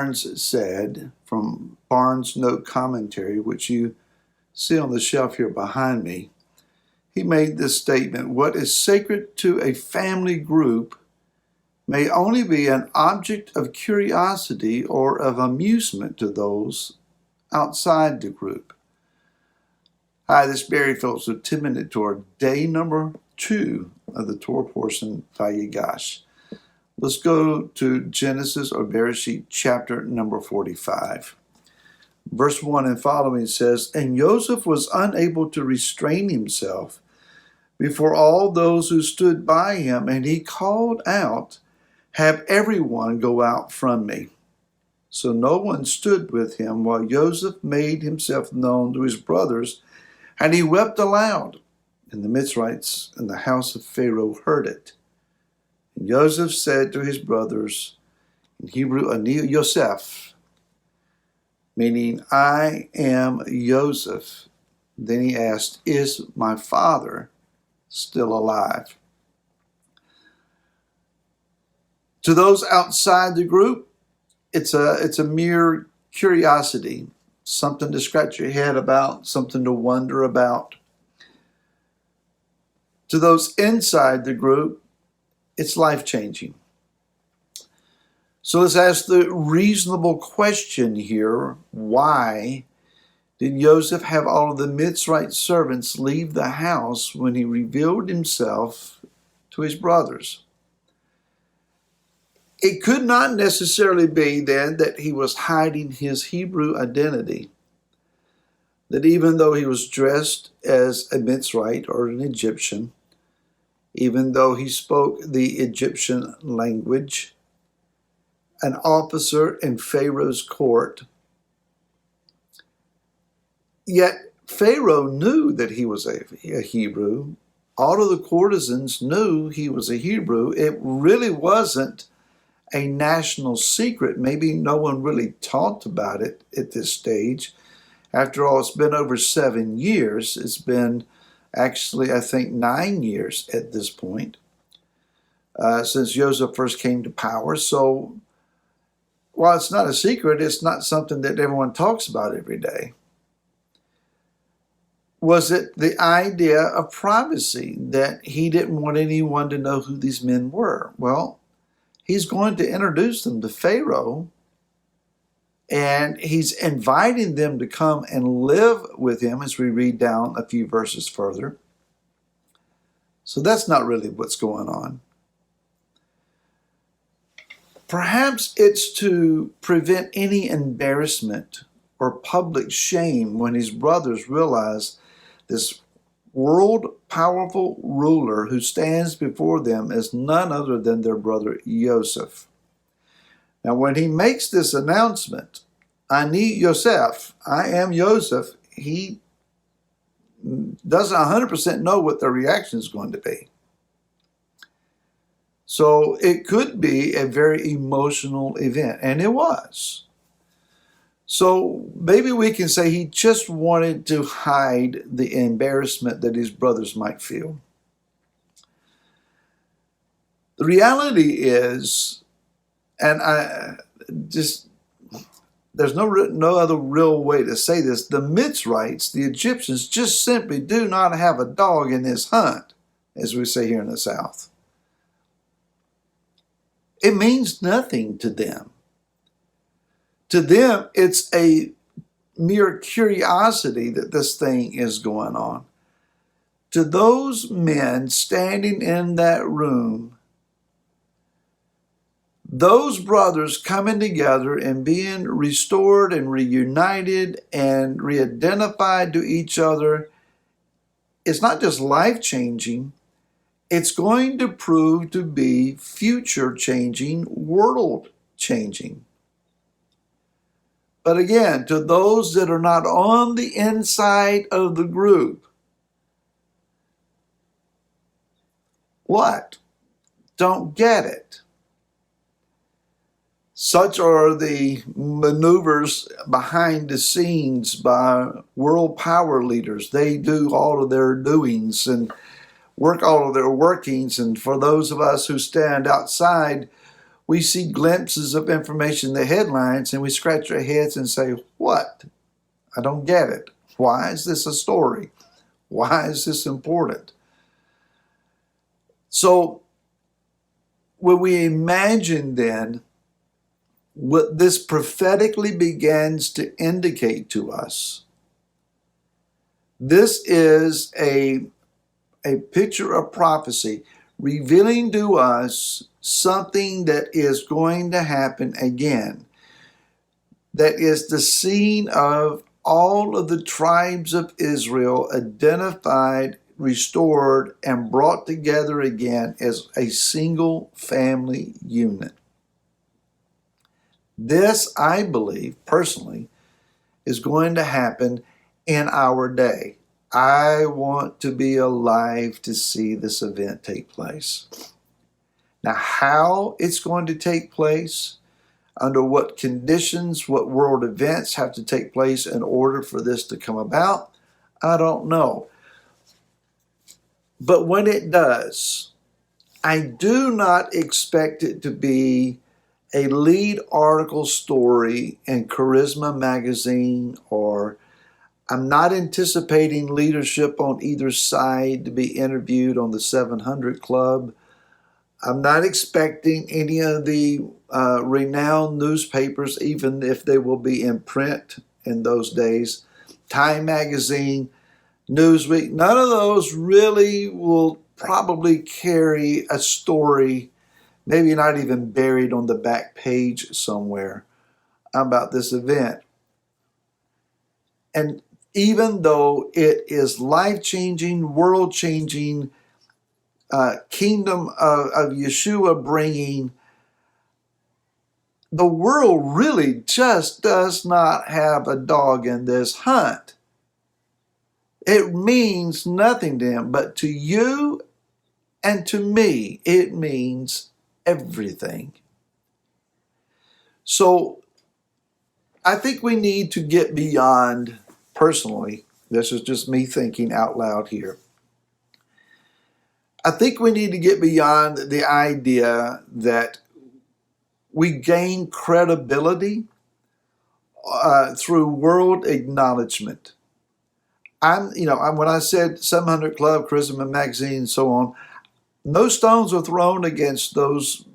Barnes said, from Barnes' Note Commentary, which you see on the shelf here behind me, he made this statement: what is sacred to a family group may only be an object of curiosity or of amusement to those outside the group. Hi, this is Barry Phillips with 10-Minute Torah, day number 2 of the Torah portion, Vayigash. Let's go to Genesis or Bereshit, chapter number 45. Verse 1 and following says, "And Joseph was unable to restrain himself before all those who stood by him, and he called out, 'Have everyone go out from me.' So no one stood with him while Joseph made himself known to his brothers, and he wept aloud. And the Mitzrites in the house of Pharaoh heard it. And Joseph said to his brothers, in Hebrew, Ani Yosef, meaning I am Joseph. Then he asked, is my father still alive?" To those outside the group, it's a mere curiosity, something to scratch your head about, something to wonder about. To those inside the group, it's life-changing. So let's ask the reasonable question here: why did Joseph have all of the Mitzrite servants leave the house when he revealed himself to his brothers? It could not necessarily be then that he was hiding his Hebrew identity, that even though he was dressed as a Mitzrite or an Egyptian, even though he spoke the Egyptian language, an officer in Pharaoh's court, yet Pharaoh knew that he was a Hebrew. All of the courtesans knew he was a Hebrew. It really wasn't a national secret. Maybe no one really talked about it at this stage. After all, it's been over 7 years. It's been actually, I think, 9 years at this point since Joseph first came to power. So while it's not a secret, it's not something that everyone talks about every day. Was it the idea of privacy, that he didn't want anyone to know who these men were? Well, he's going to introduce them to Pharaoh, and he's inviting them to come and live with him as we read down a few verses further. So that's not really what's going on. Perhaps it's to prevent any embarrassment or public shame when his brothers realize this world-powerful ruler who stands before them is none other than their brother Joseph. Now, when he makes this announcement, Ani Yosef, I am Joseph, he doesn't 100% know what the reaction is going to be. So it could be a very emotional event, and it was. So maybe we can say he just wanted to hide the embarrassment that his brothers might feel. The reality is, and there's no other real way to say this, the Mitzrites, the Egyptians, just simply do not have a dog in this hunt, as we say here in the South. It means nothing to them. To them, it's a mere curiosity that this thing is going on. To those men standing in that room, those brothers coming together and being restored and reunited and re-identified to each other, it's not just life-changing, it's going to prove to be future-changing, world-changing. But again, to those that are not on the inside of the group, what? Don't get it. Such are the maneuvers behind the scenes by world power leaders. They do all of their doings and work all of their workings. And for those of us who stand outside, We see glimpses of information in the headlines and we scratch our heads and say, what? I don't get it. Why is this a story? Why is this important? So when we imagine then what this prophetically begins to indicate to us, this is a picture of prophecy revealing to us something that is going to happen again. That is the scene of all of the tribes of Israel identified, restored, and brought together again as a single family unit. This, I believe, personally, is going to happen in our day. I want to be alive to see this event take place. Now, how it's going to take place, under what conditions, what world events have to take place in order for this to come about, I don't know. But when it does, I do not expect it to be a lead article story in Charisma magazine, or I'm not anticipating leadership on either side to be interviewed on the 700 Club. I'm not expecting any of the renowned newspapers, even if they will be in print in those days, Time Magazine, Newsweek, none of those really will probably carry a story, maybe not even buried on the back page somewhere, about this event. And even though it is life-changing, world-changing, kingdom of Yeshua bringing, the world really just does not have a dog in this hunt. It means nothing to him, but to you and to me, it means everything. So I think we need to get beyond, personally, this is just me thinking out loud here, I think we need to get beyond the idea that we gain credibility through world acknowledgement. When I said 700 Club, Charisma Magazine, and so on, no stones are thrown against those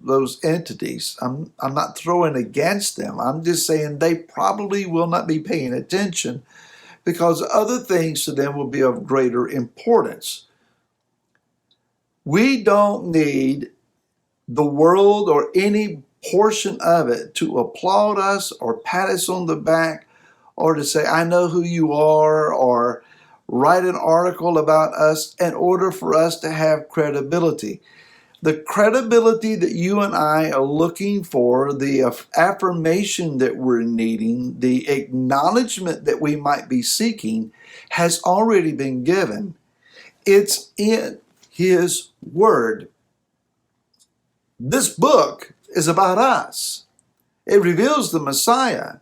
entities. I'm not throwing against them. I'm just saying they probably will not be paying attention because other things to them will be of greater importance. We don't need the world or any portion of it to applaud us or pat us on the back or to say, I know who you are, or write an article about us in order for us to have credibility. The credibility that you and I are looking for, the affirmation that we're needing, the acknowledgement that we might be seeking has already been given. It's in His Word. This book is about us. It reveals the Messiah,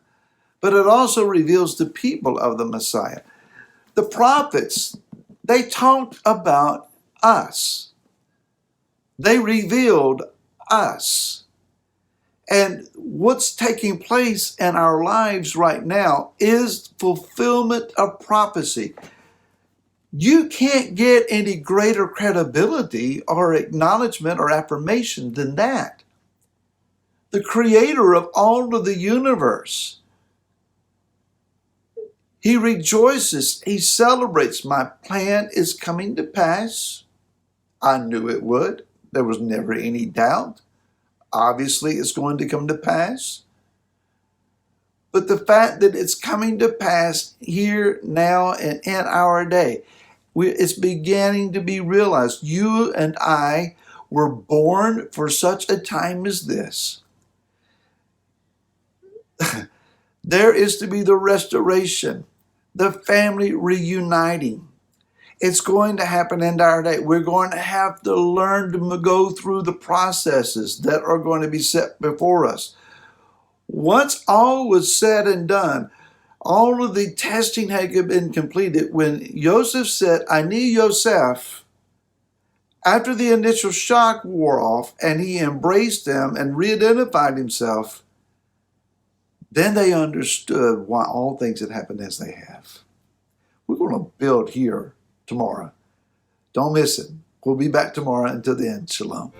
but it also reveals the people of the Messiah. The prophets, they talked about us. They revealed us. And what's taking place in our lives right now is fulfillment of prophecy. You can't get any greater credibility or acknowledgement or affirmation than that. The creator of all of the universe, he rejoices, he celebrates. My plan is coming to pass. I knew it would. There was never any doubt. Obviously, it's going to come to pass. But the fact that it's coming to pass here, now, and in our day, it's beginning to be realized. You and I were born for such a time as this. There is to be the restoration, the family reuniting. It's going to happen in our day. We're going to have to learn to go through the processes that are going to be set before us. Once all was said and done, all of the testing had been completed. When Joseph said, Ani Yosef, After the initial shock wore off and he embraced them and re-identified himself, then they understood why all things had happened as they have. We're going to build here tomorrow. Don't miss it. We'll be back tomorrow. Until then, shalom.